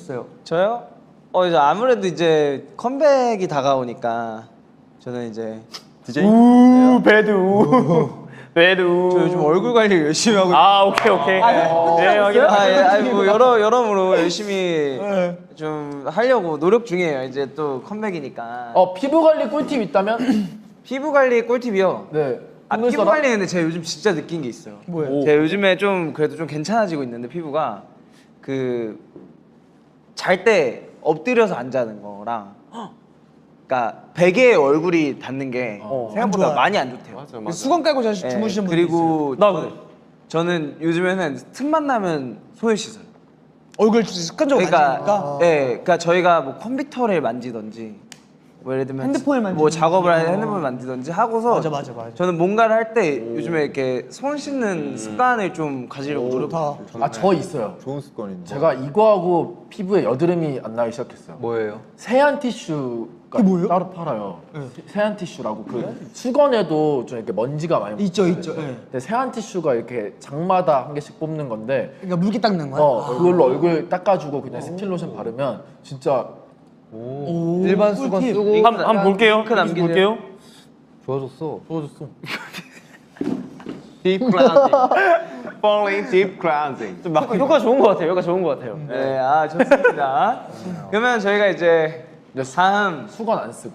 느끼셨어요? 저요? 이제 아무래도 이제 컴백이 다가오니까 저는 이제 DJ? 배드 배드. 저 요즘 얼굴 관리 열심히 하고 오케이. 네, 확인. 뭐 여러모로 열심히 좀 하려고 노력 중이에요. 이제 또 컴백이니까. 피부 관리 꿀팁 있다면? 피부 관리 꿀팁이요? 네. 피부 관리는 근데 제가 요즘 진짜 느낀 게 있어요. 뭐예요? 제가 요즘에 좀 그래도 좀 괜찮아지고 있는데 피부가 그 잘 때 엎드려서 안 자는 거랑 그러니까 베개에 얼굴이 닿는 게 생각보다 많이 안 좋대요. 맞아. 수건 깔고 주무시는 분들 그리고 나 그래. 저는 요즘에는 틈만 나면 손을 씻어요. 얼굴 습관적으로 만지니까. 그러니까 저희가 뭐 컴퓨터를 만지든지 뭐 예를 들면 핸드폰을 만지든지. 뭐 작업을 할 때 핸드폰을 만지든지 하고서 맞아. 저는 뭔가를 할 때 요즘에 이렇게 손 씻는 습관을 좀 가지려고 노력. 저 있어요. 좋은 습관인데. 제가 이거하고 피부에 여드름이 안 나기 시작했어요. 뭐예요? 세안 티슈가 뭐예요? 따로 팔아요. 세안 티슈라고 수건에도 좀 이렇게 먼지가 많이 있죠. 묻어요. 예. 근데 세안 티슈가 이렇게 장마다 한 개씩 뽑는 건데 그러니까 물기 닦는 거야. 그걸로 얼굴 닦아주고 그냥 스킨 로션 바르면 진짜 일반 수건 꿀팁. 쓰고 한번 볼게요. 남기세요. 볼게요. 좋아졌어. Deep cleansing. Falling deep cleansing. 좀 효과 좋은 것 같아요. 네, 좋습니다. 그러면 저희가 이제 다음 수건 안 쓰고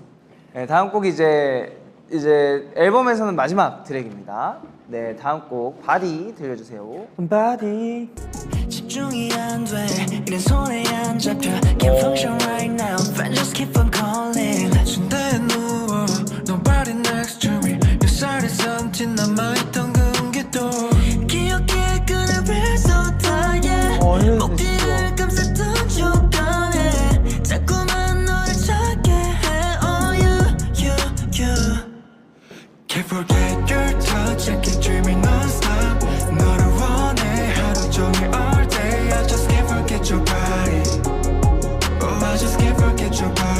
다음 곡 이제 앨범에서는 마지막 트랙입니다. 네, 다음 곡 바디 들려주세요. 바디. 집중이 안 돼 이런 손에 안 잡혀 Can't function right now Friends just keep on calling 침대에 누워 Nobody next to me 몇 살에 something 남아있던 금기도 기억해 그날을 쏟아야 목뒤를 감쌌던 조건에 자꾸만 너를 찾게 해 Oh you Can't forget your touch I keep dreaming non-stop 너를 원해 하루 종일 all day I just can't forget your body Oh I just can't forget your body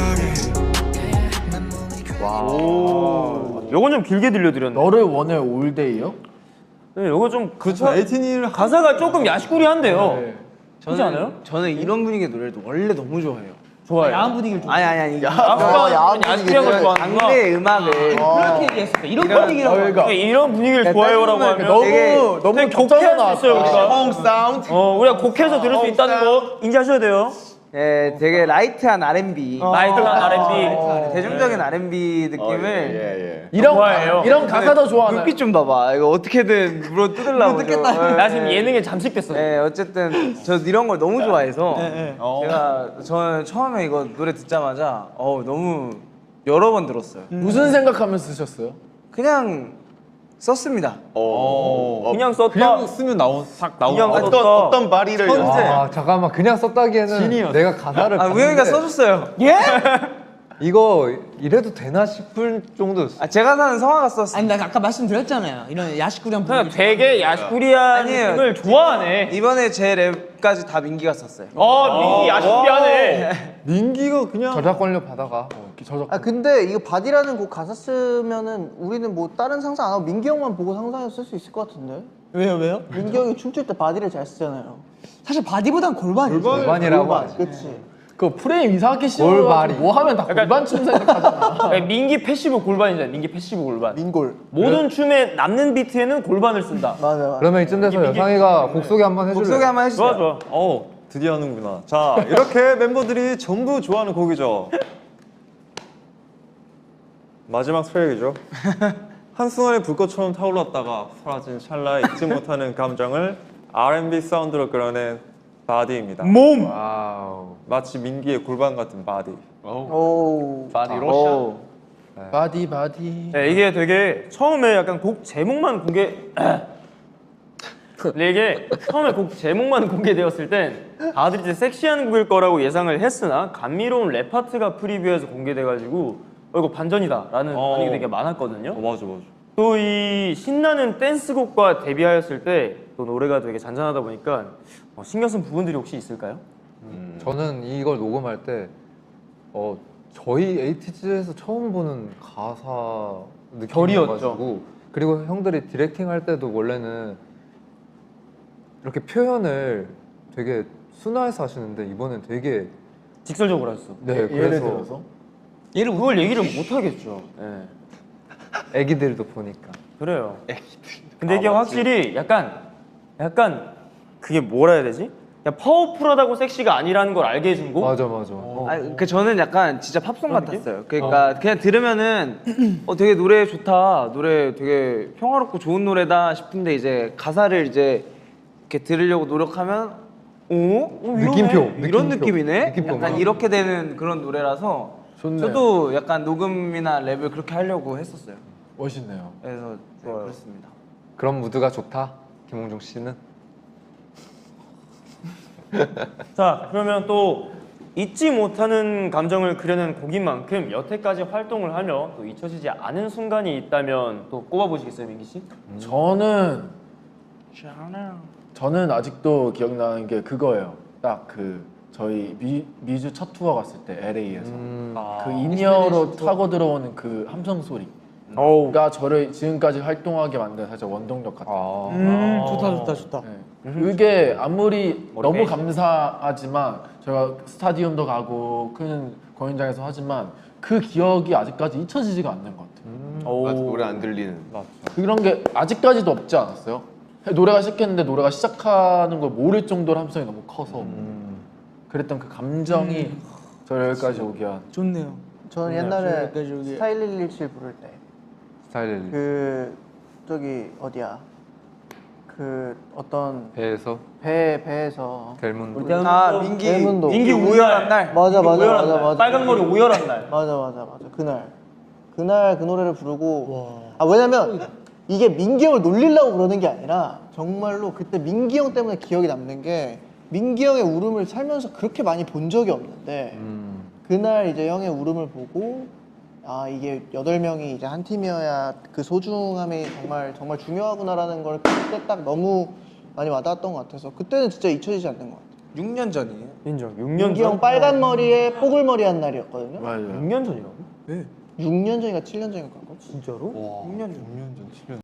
요건 좀 길게 들려드렸네. 너를 원해 올데이요? 네, 요거 좀 그렇죠. 에이티니를 가사가 조금 야식구리한데요. 그렇지 않아요? 저는 이런 분위기의 노래를 원래 너무 좋아해요. 좋아요. 야한 분위기를 좀. 아니. 아까 야식구리한 걸 좋아하는 거. 장르의 음악을 그렇게 얘기했었어. 이런 분위기라고. 이런 분위기를 좋아해요라고 하면 너무 되게 곡해할 수 있어요. 우리가. 사운드. 우리가 곡해서 들을 수 있다는 거 인지하셔야 돼요. 되게 라이트한 R&B, 라이트한 R&B. 대중적인 R&B 느낌을 이런 가사도 좋아하나요? 눈빛 좀 봐봐. 이거 어떻게든 물어 뜯으려고. 나 지금 예능에 잠식됐어. 어쨌든 저 이런 걸 너무 좋아해서 저는 처음에 이거 노래 듣자마자 너무 여러 번 들었어요. 무슨 생각하면서 쓰셨어요? 그냥 썼습니다. 그냥 썼다. 그냥 쓰면 싹 그냥 나오는 썼다. 어떤 바리를 잠깐만 그냥 썼다기에는 내가 가사를 우영이가 봤는데 써줬어요. 이거 이래도 되나 싶을 정도였어. 제가 사는 성화가 썼어요. 아니 나 아까 말씀드렸잖아요. 이런 야식구리한 그냥 분위기. 되게 야식구리한 아니에요. 느낌을 좋아하네. 이번에 제 랩까지 다 민기가 썼어요. 민기 야식구리하네. 민기가 그냥 저작권료 받아가. 근데 이거 바디라는 곡 가사 쓰면은 우리는 뭐 다른 상상 안 하고 민기 형만 보고 상상해서 쓸 수 있을 것 같은데? 왜요? 민기 형이 춤출 때 바디를 잘 쓰잖아요. 사실 바디보단 골반이죠. 골반이라고 하지. 그치? 그 프레임 이상하게 골발이. 씌워가지고 뭐 하면 다 골반춤 생각하잖아. 민기 패시브 골반이잖아. 민기 패시브 골반. 민골. 모든 춤에 남는 비트에는 골반을 쓴다. 맞아. 그러면 이쯤 돼서 여상이가 곡 소개 한번 해줄래? 곡 소개 한번 해주세요. 좋아. 드디어 하는구나. 자, 이렇게 멤버들이 전부 좋아하는 곡이죠. 마지막 트랙이죠. 한순간에 불꽃처럼 타올랐다가 사라진 찰나에 잊지 못하는 감정을 R&B 사운드로 끌어낸 바디입니다. 몸. 와우. 마치 민기의 골반 같은 바디. 오. 바디 로션. 바디. 네, 이게 되게 처음에 약간 곡 제목만 근데 이게 처음에 곡 제목만 공개되었을 땐 다들 이제 섹시한 곡일 거라고 예상을 했으나 감미로운 랩 파트가 프리뷰에서 공개돼가지고 이거 반전이다 라는 반응이 되게 많았거든요. 맞아. 또 이 신나는 댄스곡과 데뷔하였을 때 또 노래가 되게 잔잔하다 보니까 신경 쓴 부분들이 혹시 있을까요? 저는 이걸 녹음할 때 저희 에이티즈에서 처음 보는 가사 느낌이어가지고 그리고 형들이 디렉팅 할 때도 원래는 이렇게 표현을 되게 순화해서 하시는데 이번엔 되게 직설적으로 하셨어. 네 예를 그래서 들어서 얘를 그걸 얘기를 못 하겠죠. 예. 애기들도 보니까 그래요. 근데 이게 확실히 약간 그게 뭐라 해야 되지? 그냥 파워풀하다고 섹시가 아니라는 걸 알게 해준 곡. 맞아. 그 저는 약간 진짜 팝송 같았어요. 그러니까 그냥 들으면은 되게 노래 좋다, 노래 되게 평화롭고 좋은 노래다 싶은데 이제 가사를 이제 이렇게 들으려고 노력하면 느낌표, 이런 느낌표. 느낌이네. 느낌표. 약간 이렇게 되는 그런 노래라서 좋네요. 저도 약간 녹음이나 랩을 그렇게 하려고 했었어요. 멋있네요. 그래서 네, 그렇습니다. 그런 무드가 좋다. 김홍중 씨는 자, 그러면 또 잊지 못하는 감정을 그려낸 곡인 만큼 여태까지 활동을 하며 또 잊혀지지 않은 순간이 있다면 또 꼽아보시겠어요, 민기 씨? 저는 아직도 기억나는 게 그거예요. 딱 그 저희 미주 첫 투어 갔을 때 LA에서 그 인이어로 타고 들어오는 그 함성 소리가 저를 지금까지 활동하게 만든 살짝 원동력 같아요. 좋다. 네. 그게 아무리 너무 감사하지만 저희가 스타디움도 가고 큰 공연장에서 하지만 그 기억이 아직까지 잊혀지지가 않는 것 같아요. 맞아, 노래 안 들리는. 그런 게 아직까지도 없지 않았어요? 노래가 시작했는데 노래가 시작하는 걸 모를 정도로 함성이 너무 커서 그랬던 그 감정이 저를 여기까지 오게 한. 좋네요. 저는 옛날에 저기. 스타일 117 부를 때 스타일 그 저기 어디야 그 어떤 배에서 배에서 델문도 민기 우열한 날. 맞아 빨간 머리 오열한 날. 맞아 그날 그 노래를 부르고 왜냐면 이게 민기 형을 놀리려고 그러는 게 아니라 정말로 그때 민기 형 때문에 기억이 남는 게 민기 형의 울음을 살면서 그렇게 많이 본 적이 없는데 그날 이제 형의 울음을 보고 이게 8명이 이제 한 팀이어야 그 소중함이 정말 중요하구나라는 걸 그때 딱 너무 많이 와닿았던 것 같아서 그때는 진짜 잊혀지지 않는 것 같아요. 6년 전이에요. 인정. 6년 민기 전. 형 빨간 머리에 뽀글머리 한 날이었거든요. 맞아요. 6년 전이라고? 6년 전인가 7년 전인가 그런 거. 진짜로? 6년 전.